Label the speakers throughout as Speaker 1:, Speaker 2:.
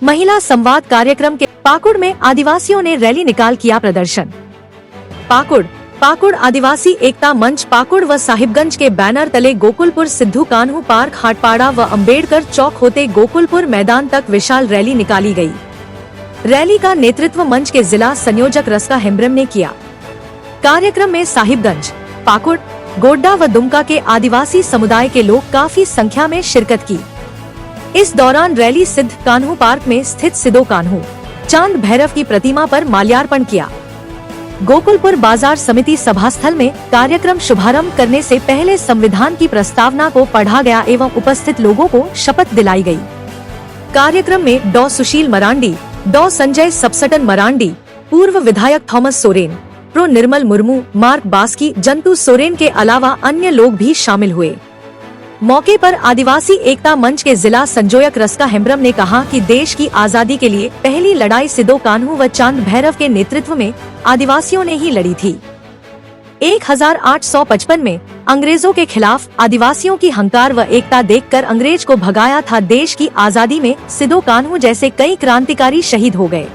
Speaker 1: महिला संवाद कार्यक्रम के पाकुड़ में आदिवासियों ने रैली निकाल किया प्रदर्शन। पाकुड़ आदिवासी एकता मंच पाकुड़ व साहिबगंज के बैनर तले गोकुलपुर सिद्धू कान्हू पार्क हाटपाड़ा व अंबेडकर चौक होते गोकुलपुर मैदान तक विशाल रैली निकाली गई। रैली का नेतृत्व मंच के जिला संयोजक रस्का हेम्ब्रम ने किया। कार्यक्रम में साहिबगंज, पाकुड़, गोड्डा व दुमका के आदिवासी समुदाय के लोग काफी संख्या में शिरकत की। इस दौरान रैली सिद्ध कान्हू पार्क में स्थित सिद्धू कान्हू चांद भैरव की प्रतिमा पर माल्यार्पण किया। गोकुलपुर बाजार समिति सभास्थल में कार्यक्रम शुभारंभ करने से पहले संविधान की प्रस्तावना को पढ़ा गया एवं उपस्थित लोगों को शपथ दिलाई गई। कार्यक्रम में डॉ सुशील मरांडी, डॉ संजय सबसटन मरांडी, पूर्व विधायक थॉमस सोरेन, प्रो निर्मल मुर्मू, मार्क बास्की, जंतु सोरेन के अलावा अन्य लोग भी शामिल हुए। मौके पर आदिवासी एकता मंच के जिला संयोजक रस्का हेम्ब्रम ने कहा कि देश की आजादी के लिए पहली लड़ाई सिद्धू कान्हू व चांद भैरव के नेतृत्व में आदिवासियों ने ही लड़ी थी। 1855 में अंग्रेजों के खिलाफ आदिवासियों की हंकार व एकता देखकर अंग्रेज को भगाया था। देश की आजादी में सिद्धू कान्हू जैसे कई क्रांतिकारी शहीद हो गए।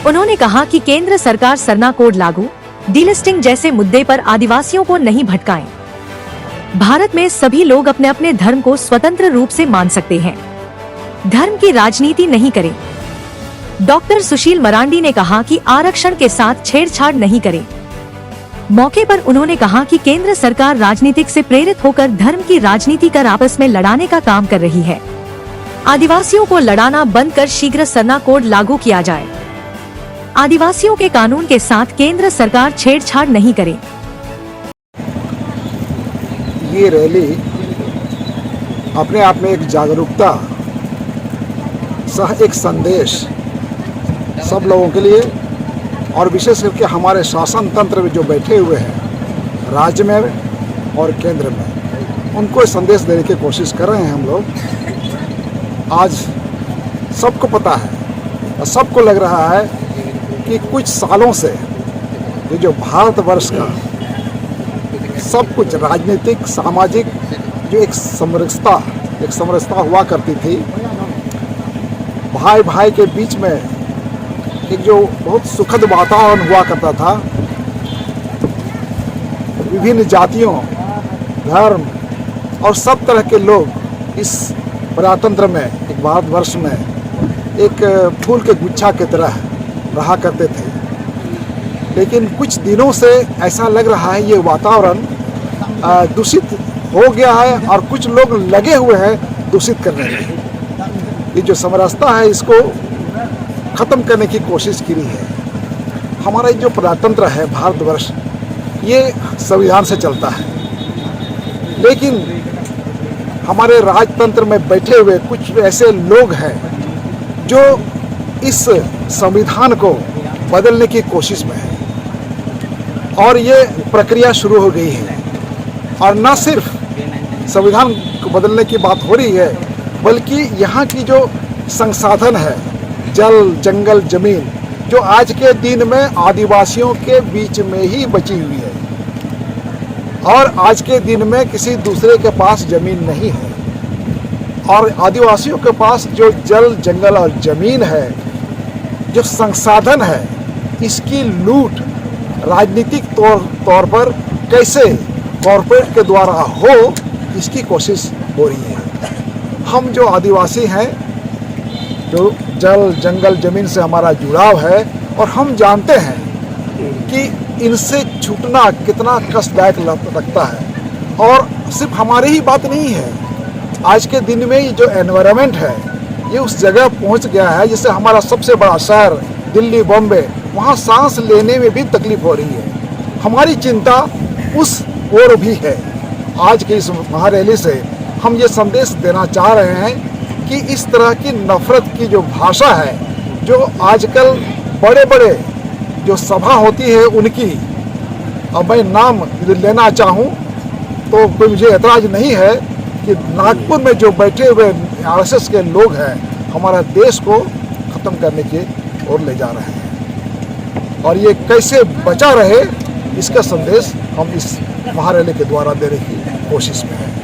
Speaker 1: उन्होंने कहा कि केंद्र सरकार सरना कोड लागू, डीलिस्टिंग जैसे मुद्दे पर आदिवासियों को नहीं भटकाएं। भारत में सभी लोग अपने अपने धर्म को स्वतंत्र रूप से मान सकते हैं, धर्म की राजनीति नहीं करें। डॉक्टर सुशील मरांडी ने कहा कि आरक्षण के साथ छेड़छाड़ नहीं करें। मौके पर उन्होंने कहा कि केंद्र सरकार राजनीतिक से प्रेरित होकर धर्म की राजनीति कर आपस में लड़ाने का काम कर रही है। आदिवासियों को लड़ाना बंद कर शीघ्र सरना कोड लागू किया जाए। आदिवासियों के कानून के साथ केंद्र सरकार छेड़छाड़ नहीं करे।
Speaker 2: ये रैली अपने आप में एक जागरूकता सह एक संदेश सब लोगों के लिए और विशेष करके हमारे शासन तंत्र में जो बैठे हुए हैं राज्य में और केंद्र में, उनको संदेश देने की कोशिश कर रहे हैं हम लोग। आज सबको पता है और सबको लग रहा है कि कुछ सालों से ये जो भारतवर्ष का सब कुछ राजनीतिक सामाजिक जो एक समरसता हुआ करती थी, भाई भाई के बीच में एक जो बहुत सुखद वातावरण हुआ करता था, विभिन्न जातियों, धर्म और सब तरह के लोग इस प्रजातंत्र में, एक भारतवर्ष में एक फूल के गुच्छा की तरह रहा करते थे। लेकिन कुछ दिनों से ऐसा लग रहा है ये वातावरण दूषित हो गया है और कुछ लोग लगे हुए हैं दूषित करने में। ये जो समरसता है इसको खत्म करने की कोशिश की है। हमारा जो प्रजातंत्र है भारतवर्ष, ये संविधान से चलता है, लेकिन हमारे राजतंत्र में बैठे हुए कुछ ऐसे लोग हैं जो इस संविधान को बदलने की कोशिश में है और ये प्रक्रिया शुरू हो गई है। और न सिर्फ संविधान को बदलने की बात हो रही है, बल्कि यहाँ की जो संसाधन है, जल, जंगल, जमीन, जो आज के दिन में आदिवासियों के बीच में ही बची हुई है और आज के दिन में किसी दूसरे के पास जमीन नहीं है। और आदिवासियों के पास जो जल, जंगल और जमीन है, जो संसाधन है, इसकी लूट राजनीतिक तौर पर कैसे कॉरपोरेट के द्वारा हो, इसकी कोशिश हो रही है। हम जो आदिवासी हैं, जो जल, जंगल, जमीन से हमारा जुड़ाव है और हम जानते हैं कि इनसे छूटना कितना कष्टदायक लगता है। और सिर्फ हमारी ही बात नहीं है, आज के दिन में ये जो एनवायरनमेंट है ये उस जगह पहुंच गया है, जैसे हमारा सबसे बड़ा शहर दिल्ली, बॉम्बे, वहाँ सांस लेने में भी तकलीफ हो रही है। हमारी चिंता उस ओर भी है। आज की इस महारैली से हम ये संदेश देना चाह रहे हैं कि इस तरह की नफरत की जो भाषा है, जो आजकल बड़े बड़े जो सभा होती है उनकी, अब मैं नाम लेना चाहूँ तो कोई मुझे ऐतराज नहीं है कि नागपुर में जो बैठे हुए आरएसएस के लोग हैं, हमारा देश को ख़त्म करने की ओर ले जा रहे हैं और ये कैसे बचा रहे, इसका संदेश हम इस महारैली के द्वारा देने की कोशिश में हैं।